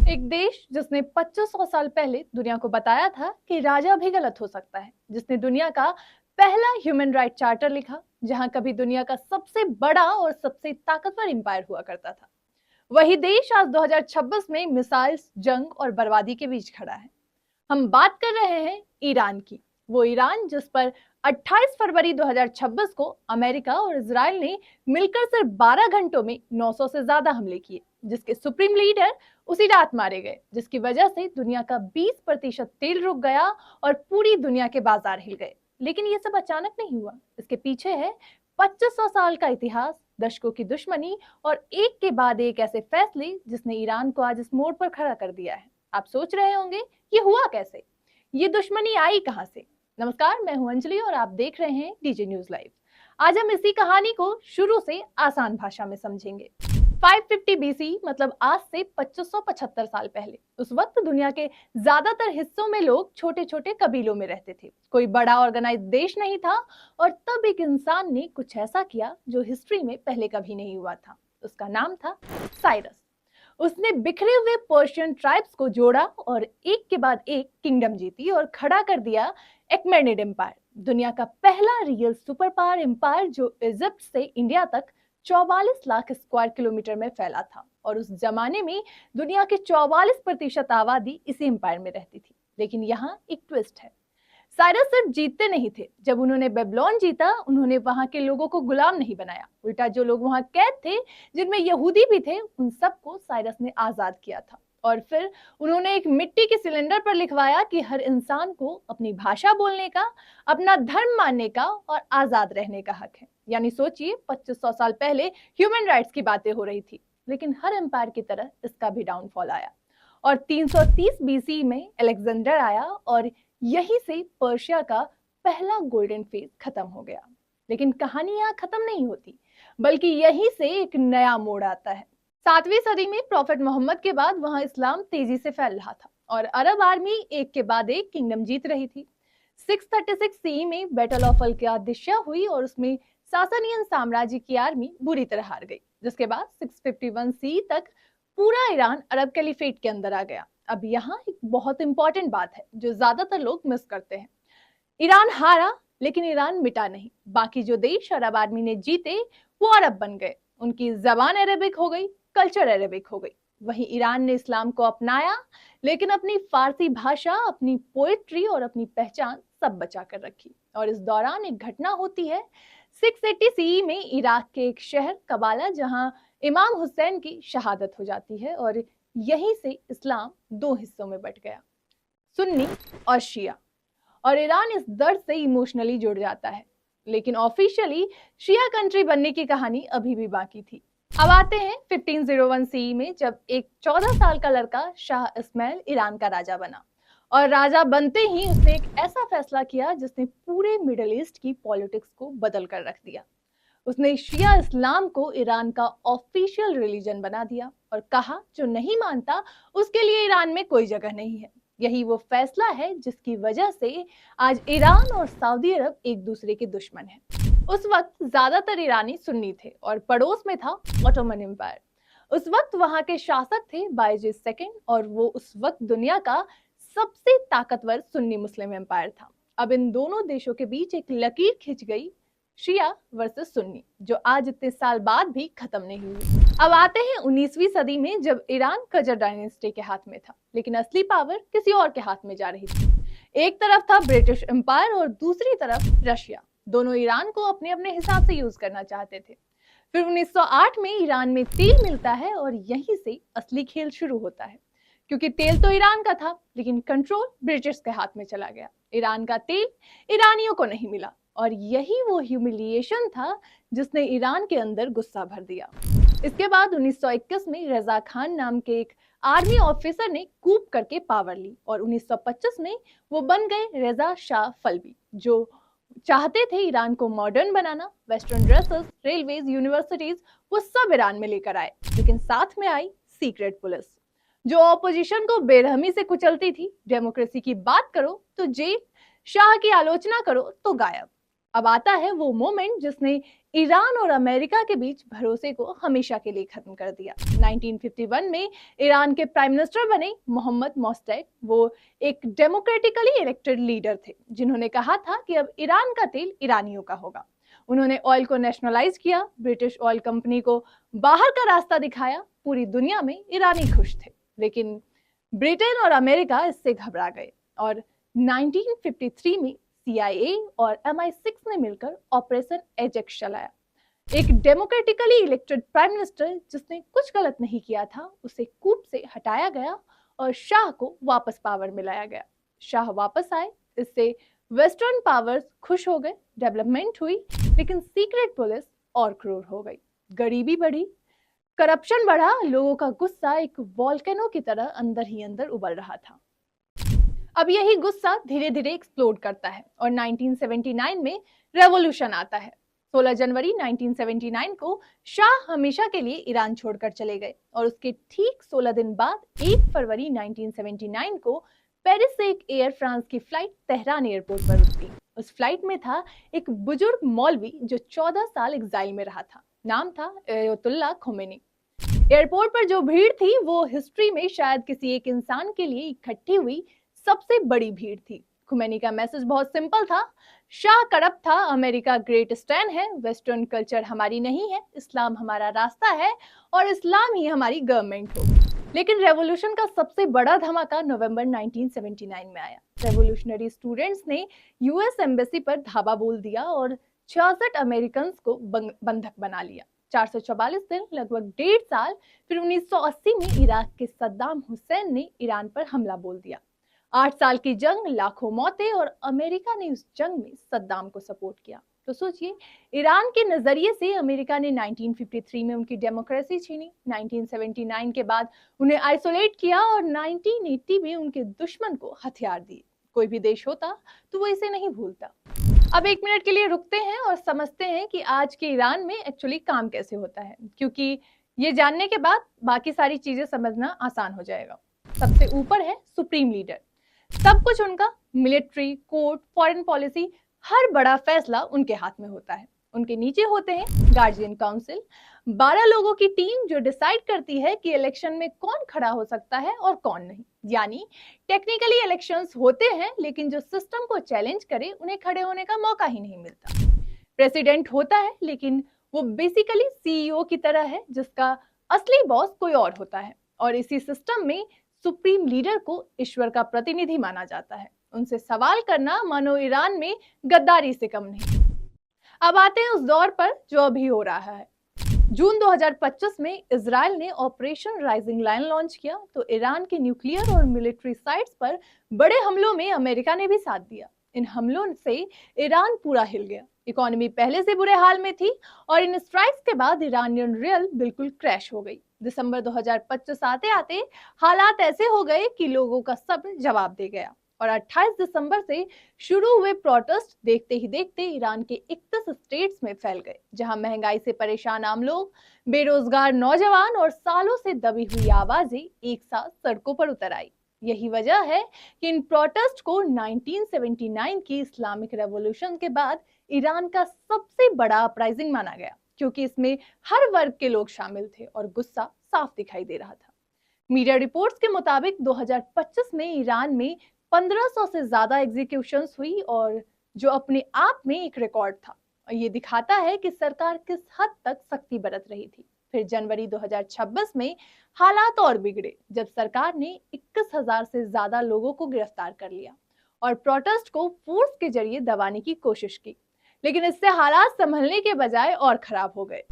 एक देश जिसने 2500 साल पहले दुनिया को बताया था कि राजा भी गलत हो सकता है, जिसने दुनिया का पहला ह्यूमन राइट चार्टर लिखा, जहां कभी दुनिया का सबसे बड़ा और सबसे ताकतवर एम्पायर हुआ करता था, वही देश आज 2026 में मिसाइल्स, जंग और बर्बादी के बीच खड़ा है। हम बात कर रहे हैं ईरान की। वो ईरान जिस पर 28 फरवरी 2026 को अमेरिका और इजराइल ने मिलकर सिर्फ 12 घंटों में 900 से ज्यादा हमले किए, जिसके सुप्रीम लीडर उसी रात मारे गए, जिसकी वजह से दुनिया का 20% तेल रुक गया और पूरी दुनिया के बाजार हिल गए। लेकिन ये सब अचानक नहीं हुआ। इसके पीछे है 2500 साल का इतिहास, दशकों की दुश्मनी और एक के बाद एक ऐसे फैसले जिसने ईरान को आज इस मोड़ पर खड़ा कर दिया है। आप सोच रहे होंगे ये हुआ कैसे, ये दुश्मनी आई कहां से। नमस्कार, मैं हूं अंजलि और आप देख रहे हैं डीजे न्यूज लाइव। आज हम इसी कहानी को शुरू से आसान भाषा में समझेंगे। 550 बीसी मतलब आज से 2575 साल पहले। उस वक्त दुनिया के ज्यादातर हिस्सों में लोग छोटे छोटे कबीलों में रहते थे। कोई बड़ा ऑर्गेनाइज देश नहीं था और तब एक इंसान ने कुछ ऐसा किया जो हिस्ट्री में पहले कभी नहीं हुआ था। उसका नाम था साइरस। उसने बिखरे हुए पर्शियन ट्राइब्स को जोड़ा और एक के बाद एक किंगडम जीती और खड़ा कर दिया एक्मेनिड एम्पायर, दुनिया का पहला रियल सुपर पावर एम्पायर जो इजिप्ट से इंडिया तक 44 लाख स्क्वायर किलोमीटर में फैला था। और उस जमाने में दुनिया के 44% आबादी इसी एम्पायर में रहती थी। लेकिन यहाँ एक ट्विस्ट है। साइरस सिर्फ जीतते नहीं थे। जब उन्होंने बेबीलोन जीता, उन्होंने वहां के लोगों को गुलाम नहीं बनाया। उल्टा जो लोग वहां कैद थे, जिनमें यहूदी भी थे, उन सबको साइरस ने आजाद किया था। और फिर उन्होंने एक मिट्टी के सिलेंडर पर लिखवाया कि हर इंसान को अपनी भाषा बोलने का, अपना धर्म मानने का और आजाद रहने का हक है। यानी सोचिए, 2500 साल पहले ह्यूमन राइट्स की बातें हो रही थी। लेकिन हर एम्पायर की तरह इसका भी डाउनफॉल आया और 330 बीसी में अलेक्जेंडर आया और यहीं से पर्शिया का पहला गोल्डन फेज खत्म हो गया। लेकिन कहानी यहाँ खत्म नहीं होती, बल्कि यहीं से एक नया मोड़ आता है। 7वीं सदी में प्रॉफेट मोहम्मद के बाद वहां इस्लाम तेजी से फैल रहा था और अरब आर्मी एक के बाद एक किंगडम जीत रही थी। 636 सी में बैटल ऑफ अल-क़ादिसिया हुई और उसमें सासानियन साम्राज्य की आर्मी बुरी तरह हार गई, जिसके बाद 651 सी तक पूरा ईरान अरब कैलिफेट के अंदर आ गया। अब यहाँ एक बहुत इंपॉर्टेंट बात है जो ज्यादातर लोग मिस करते हैं। ईरान हारा, लेकिन ईरान मिटा नहीं। बाकी जो देश अरब आर्मी ने जीते वो अरब बन गए, उनकी जबान अरेबिक हो गई, कल्चर अरेबिक हो गई। वहीं ईरान ने इस्लाम को अपनाया, लेकिन अपनी फारसी भाषा, अपनी पोएट्री और अपनी पहचान सब बचा कर रखी। और इस दौरान एक घटना होती है 680 सी में इराक के एक शहर कबाला, जहां इमाम हुसैन की शहादत हो जाती है और यहीं से इस्लाम दो हिस्सों में बंट गया, सुन्नी और शिया। और ईरान इस दर्द से इमोशनली जुड़ जाता है। लेकिन ऑफिशियली शिया कंट्री बनने की कहानी अभी भी बाकी थी। अब आते हैं 1501 सी में, जब एक 14 साल का लड़का शाह इस्माइल ईरान का राजा बना। और राजा बनते ही उसने एक ऐसा फैसला किया जिसने पूरे मिडिल ईस्ट की पॉलिटिक्स को बदल कर रख दिया। उसने शिया इस्लाम को ईरान का ऑफिशियल रिलीजन बना दिया और कहा जो नहीं मानता उसके लिए ईरान में कोई जगह नहीं है। यही वो फैसला है जिसकी वजह से आज ईरान और सऊदी अरब एक दूसरे के दुश्मन हैं। उस वक्त ज्यादातर ईरानी सुन्नी थे और पड़ोस में था ऑटोमन एम्पायर। उस वक्त वहां के शासक थे बायजीद सेकंड और वो उस वक्त दुनिया का सबसे ताकतवर सुन्नी मुस्लिम एम्पायर था। अब इन दोनों देशों के बीच एक लकीर खिंच गई, शिया वर्सेस सुन्नी, जो आज इतने साल बाद भी खत्म नहीं हुई। अब आते हैं 19वीं सदी में, जब ईरान कजर डायनेस्टी के हाथ में था, लेकिन असली पावर किसी और के हाथ में जा रही थी। एक तरफ था ब्रिटिश एम्पायर और दूसरी तरफ रशिया। दोनों ईरान को अपने अपने हिसाब से यूज करना चाहते थे। फिर 1908 में ईरान में तेल मिलता है और यहीं से असली खेल शुरू होता है, क्योंकि तेल तो ईरान का था, लेकिन कंट्रोल ब्रिटिश के हाथ में चला गया। ईरान का तेल ईरानियों को नहीं मिला और यही वो ह्यूमिलिएशन था जिसने ईरान के अंदर गुस्सा भर दिया। इसके बाद 1921 में रजा खान नाम के एक आर्मी ऑफिसर ने कूप करके पावर ली और 1925 में वो बन गए रजा शाह फलवी, जो चाहते थे ईरान को मॉडर्न बनाना। वेस्टर्न ड्रेसेस, रेलवेज, यूनिवर्सिटीज, वो सब ईरान में लेकर आए। लेकिन साथ में आई सीक्रेट पुलिस, जो ऑपोजिशन को बेरहमी से कुचलती थी। डेमोक्रेसी की बात करो तो जेल, शाह की आलोचना करो तो गायब। अब आता है वो मोमेंट जिसने ईरान और अमेरिका के बीच भरोसे को हमेशा के लिए खत्म कर दिया। 1951 में ईरान के प्राइम मिनिस्टर बने मोहम्मद मोस्टेक। वो एक डेमोक्रेटिकली इलेक्टेड लीडर थे जिन्होंने कहा था कि अब ईरान का तेल ईरानियों का होगा। उन्होंने ऑयल को नेशनलाइज किया, ब्रिटिश ऑयल कंपनी को बाहर का रास्ता दिखाया। पूरी दुनिया में ईरानी खुश थे, लेकिन ब्रिटेन और अमेरिका इससे घबरा गए और 1953 में CIA और MI6 ने मिलकर ऑपरेशन एजेक्स चलाया। एक डेमोक्रेटिकली इलेक्टेड प्राइम मिनिस्टर जिसने कुछ गलत नहीं किया था, उसे कूप से हटाया गया और शाह को वापस पावर में लाया गया। शाह वापस आए, इससे वेस्टर्न पावर्स खुश हो गए, डेवलपमेंट हुई, लेकिन सीक्रेट पुलिस और क्रूर हो गई। गरीबी बढ़ी, करप्शन बढ़ा, लोगों का गुस्सा एक वॉल्केनो की तरह अंदर ही अंदर उबल रहा था। अब यही गुस्सा धीरे धीरे एक्सप्लोड करता है और 1979 में रेवोल्यूशन आता है। 16 जनवरी 1979 को शाह हमेशा के लिए ईरान छोड़कर चले गए और उसके ठीक 16 दिन बाद 1 फरवरी 1979 को पेरिस से एक एयर फ्रांस की फ्लाइट तेहरान एयरपोर्ट पर उतरी। उस फ्लाइट में था एक बुजुर्ग मौलवी जो 14 साल एग्जाइल में रहा था। नाम था अयतुल्ला खोमेनी। एयरपोर्ट पर जो भीड़ थी वो हिस्ट्री में शायद किसी एक इंसान के लिए इकट्ठी हुई सबसे बड़ी भीड़ थी। खुमैनी का मैसेज बहुत सिंपल था, शाह करप्ट था, अमेरिका ग्रेट स्टैंड है, वेस्टर्न कल्चर हमारी नहीं है, इस्लाम हमारा रास्ता है और इस्लाम ही हमारी गवर्नमेंट हो। लेकिन रेवोल्यूशन का सबसे बड़ा धमाका नवंबर 1979 में आया। रेवोल्यूशनरी स्टूडेंट्स ने यूएस एम्बेसी पर धावा बोल दिया और 66 अमेरिकन को बंधक बना लिया। 444 दिन, लगभग 1.5 साल, फिर 1980 में इराक के सद्दाम हुसैन ने ईरान पर हमला बोल दिया। 8 साल की जंग, लाखों मौतें और अमेरिका ने उस जंग में सद्दाम को सपोर्ट किया। तो सोचिए, ईरान के नजरिए से अमेरिका ने 1953 में उनकी डेमोक्रेसी छीनी, 1979 के बाद उन्हें आइसोलेट किया और 1980 में उनके दुश्मन को हथियार दिए। कोई भी देश होता तो वो इसे नहीं भूलता। अब 1 मिनट के लिए रुकते हैं और समझते हैं कि आज के ईरान में एक्चुअली काम कैसे होता है, क्योंकि ये जानने के बाद बाकी सारी चीजें समझना आसान हो जाएगा। सबसे ऊपर है सुप्रीम लीडर, सब कुछ उनका, मिलिट्री, कोर्ट, फॉरेन पॉलिसी, हर बड़ा फैसला उनके हाथ में होता है। उनके नीचे होते हैं गार्जियन काउंसिल, 12 लोगों की टीम जो डिसाइड करती है कि इलेक्शन में कौन खड़ा हो सकता है और कौन नहीं। यानी टेक्निकली इलेक्शंस होते हैं, लेकिन जो सिस्टम को चैलेंज करे उन्हें खड़े होने का मौका ही नहीं मिलता। प्रेसिडेंट होता है, लेकिन वो बेसिकली CEO की तरह है, जिसका असली बॉस कोई और होता है। और इसी सिस्टम में सुप्रीम लीडर को ईश्वर का प्रतिनिधि माना जाता है। उनसे सवाल करना मानो ईरान में गद्दारी से कम नहीं। अब आते हैं उस दौर पर जो अभी हो रहा है। जून 2025 में इजराइल ने ऑपरेशन राइजिंग लायन लॉन्च किया, तो ईरान के न्यूक्लियर और मिलिट्री साइट्स पर बड़े हमलों में अमेरिका ने भी साथ दिया। इन हमलों से ईरान पूरा हिल गया। इकोनॉमी पहले से बुरे हाल में थी और इन स्ट्राइक्स के बाद ईरानियन रियल बिल्कुल क्रैश हो गई। दिसंबर 2025 आते आते हालात ऐसे हो गए कि लोगों का सब्र जवाब दे गया और 28 दिसंबर से शुरू हुए प्रोटेस्ट देखते ही देखते ईरान के 31 स्टेट्स में फैल गए, जहां महंगाई से परेशान आम लोग, बेरोजगार नौजवान और सालों से दबी हुई आवाजें एक साथ सड़कों पर उतर आई। यही वजह है कि इन प्रोटेस्ट को 1979 की इस्लामिक रेवोल्यूशन के बाद ईरान का सबसे बड़ा अपराइजिंग माना गया, क्योंकि इसमें हर वर्ग के लोग शामिल थे और गुस्सा साफ दिखाई दे रहा था। मीडिया रिपोर्ट्स के मुताबिक 2025 में ईरान में 1500 से ज्यादा एग्जीक्यूशंस हुई, और जो अपने आप में एक रिकॉर्ड था। और ये दिखाता है कि सरकार किस हद तक सख्ती बरत रही थी। फिर जनवरी 2026 में हालात और बिगड़े, जब सरकार ने 21,000 से ज्यादा लोगों को गिरफ्तार कर लिया और प्रोटेस्ट को फोर्स के जरिए दबाने की कोशिश की, लेकिन इससे हालात संभलने के बजाय और खराब हो गए।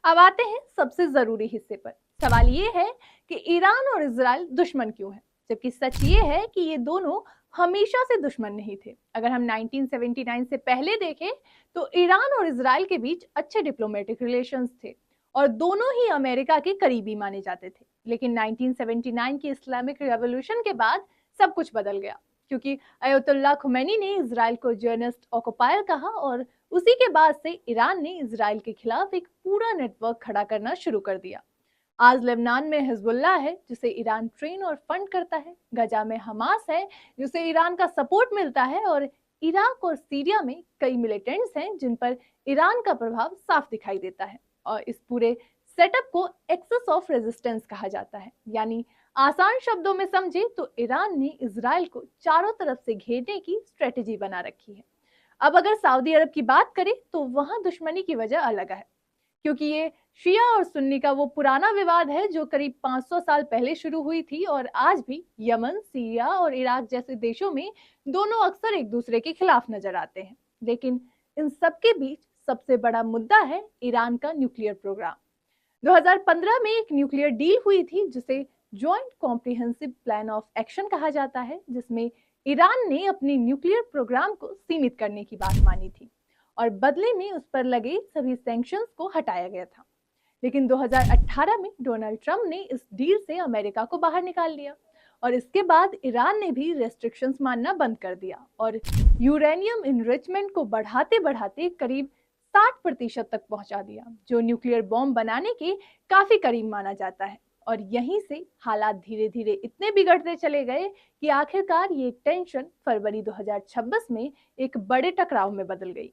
अब आते हैं सबसे जरूरी हिस्से पर। सवाल ये है कि ईरान और इजराइल दुश्मन क्यों हैं, जबकि सच ये है कि ये दोनों हमेशा से दुश्मन नहीं थे। अगर हम 1979 से पहले देखें तो ईरान और इजराइल के बीच अच्छे डिप्लोमेटिक रिलेशंस थे और दोनों ही अमेरिका के करीबी माने जाते थे। लेकिन 1979 की इस्लामिक रेवोल्यूशन के बाद सब कुछ बदल गया, क्योंकि अयतुल्ला खुमैनी ने इजराइल को जियोनिस्ट ऑक्युपायर कहा और उसी के बाद से ईरान ने इजराइल के खिलाफ एक पूरा नेटवर्क खड़ा करना शुरू कर दिया। आज लेबनान में हिजबुल्लाह है, जिसे ईरान ट्रेन और फंड करता है। गजा में हमास है, जिसे ईरान का सपोर्ट मिलता है, और इराक और सीरिया में कई मिलिटेंट्स हैं जिन पर ईरान का प्रभाव साफ दिखाई देता है और इस पूरे सेटअप को एक्सेस ऑफ रेजिस्टेंस कहा जाता है। यानी आसान शब्दों में समझे तो ईरान ने इजराइल को चारों तरफ से घेरने की स्ट्रेटेजी बना रखी है। अब अगर सऊदी अरब की बात करें तो वहां दुश्मनी की वजह अलग है, क्योंकि ये शिया और सुन्नी का वो पुराना विवाद है जो करीब 500 साल पहले शुरू हुई थी और आज भी यमन, सीरिया और इराक जैसे देशों में दोनों अक्सर एक दूसरे के खिलाफ नजर आते हैं। लेकिन इन सबके बीच सबसे बड़ा मुद्दा है ईरान का न्यूक्लियर प्रोग्राम। 2015 में एक न्यूक्लियर डील हुई थी जिसे joint comprehensive plan of action कहा जाता है, जिसमें ईरान ने अपने न्यूक्लियर प्रोग्राम को सीमित करने की बात मानी थी और बदले में उस पर लगे सभी सैंक्शंस को हटाया गया था। लेकिन 2018 में डोनाल्ड ट्रंप ने इस डील से अमेरिका को बाहर निकाल लिया और इसके बाद ईरान ने भी रेस्ट्रिक्शंस मानना बंद कर दिया और यूरेनियम इनरिचमेंट को बढ़ाते बढ़ाते करीब 60% तक पहुंचा दिया, जो न्यूक्लियर बॉम्ब बनाने के काफी करीब माना जाता है। और यहीं से हालात धीरे धीरे इतने बिगड़ते चले गए कि आखिरकार ये टेंशन फरवरी 2026 में एक बड़े टकराव में बदल गई।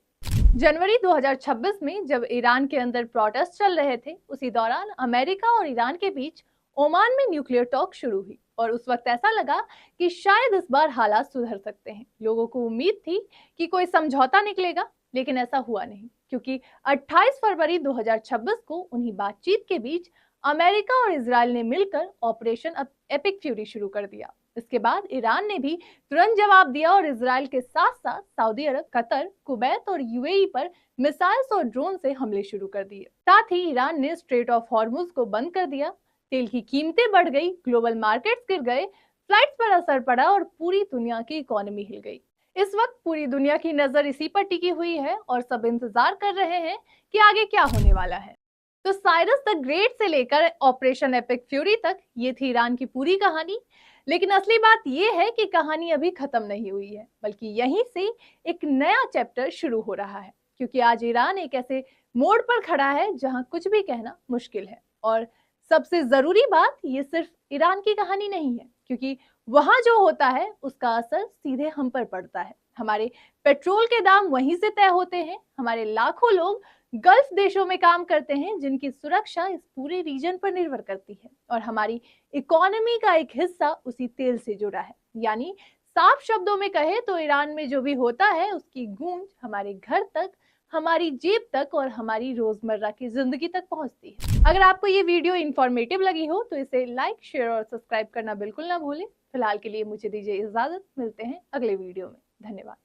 जनवरी 2026 में जब ईरान के अंदर प्रोटेस्ट चल रहे थे, उसी दौरान अमेरिका और ईरान के बीच ओमान में न्यूक्लियर टॉक शुरू हुई और उस वक्त ऐसा लगा कि शायद इस बार हालात सुधर सकते हैं। लोगों को उम्मीद थी कि कोई समझौता निकलेगा, लेकिन ऐसा हुआ नहीं, क्योंकि 28 फरवरी 2026 को उन्हीं बातचीत के बीच अमेरिका और इजराइल ने मिलकर ऑपरेशन एपिक फ्यूरी शुरू कर दिया। इसके बाद ईरान ने भी तुरंत जवाब दिया और इजराइल के साथ साथ सऊदी अरब, कतर, कुवैत और यूएई पर मिसाइल्स और ड्रोन से हमले शुरू कर दिए। साथ ही ईरान ने स्ट्रेट ऑफ हॉर्मुज को बंद कर दिया। तेल की कीमतें बढ़ गई, ग्लोबल मार्केट्स गिर गए, फ्लाइट्स पर असर पड़ा और पूरी दुनिया की इकोनॉमी हिल गई। इस वक्त पूरी दुनिया की नजर इसी पर टिकी हुई है और सब इंतजार कर रहे हैं कि आगे क्या होने वाला है। तो साइरस द ग्रेट से लेकर ऑपरेशन एपिक फ्यूरी तक ये थी ईरान की पूरी कहानी। लेकिन असली बात यह है कि कहानी अभी खत्म नहीं हुई है, बल्कि यहीं से एक नया चैप्टर शुरू हो रहा है, क्योंकि आज ईरान एक ऐसे मोड़ पर खड़ा है जहां कुछ भी कहना मुश्किल है। और सबसे जरूरी बात, ये सिर्फ ईरान की कहानी नहीं है, क्योंकि वहां जो होता है उसका असर सीधे हम पर पड़ता है। हमारे पेट्रोल के दाम वहीं से तय होते हैं, हमारे लाखों लोग गल्फ देशों में काम करते हैं जिनकी सुरक्षा इस पूरे रीजन पर निर्भर करती है, और हमारी इकोनॉमी का एक हिस्सा उसी तेल से जुड़ा है। यानी साफ शब्दों में कहे तो ईरान में जो भी होता है उसकी गूंज हमारे घर तक, हमारी जेब तक और हमारी रोजमर्रा की जिंदगी तक पहुंचती है। अगर आपको ये वीडियो इंफॉर्मेटिव लगी हो तो इसे लाइक, शेयर और सब्सक्राइब करना बिल्कुल ना भूलें। फिलहाल के लिए मुझे दीजिए इजाजत, मिलते हैं अगले वीडियो में। धन्यवाद।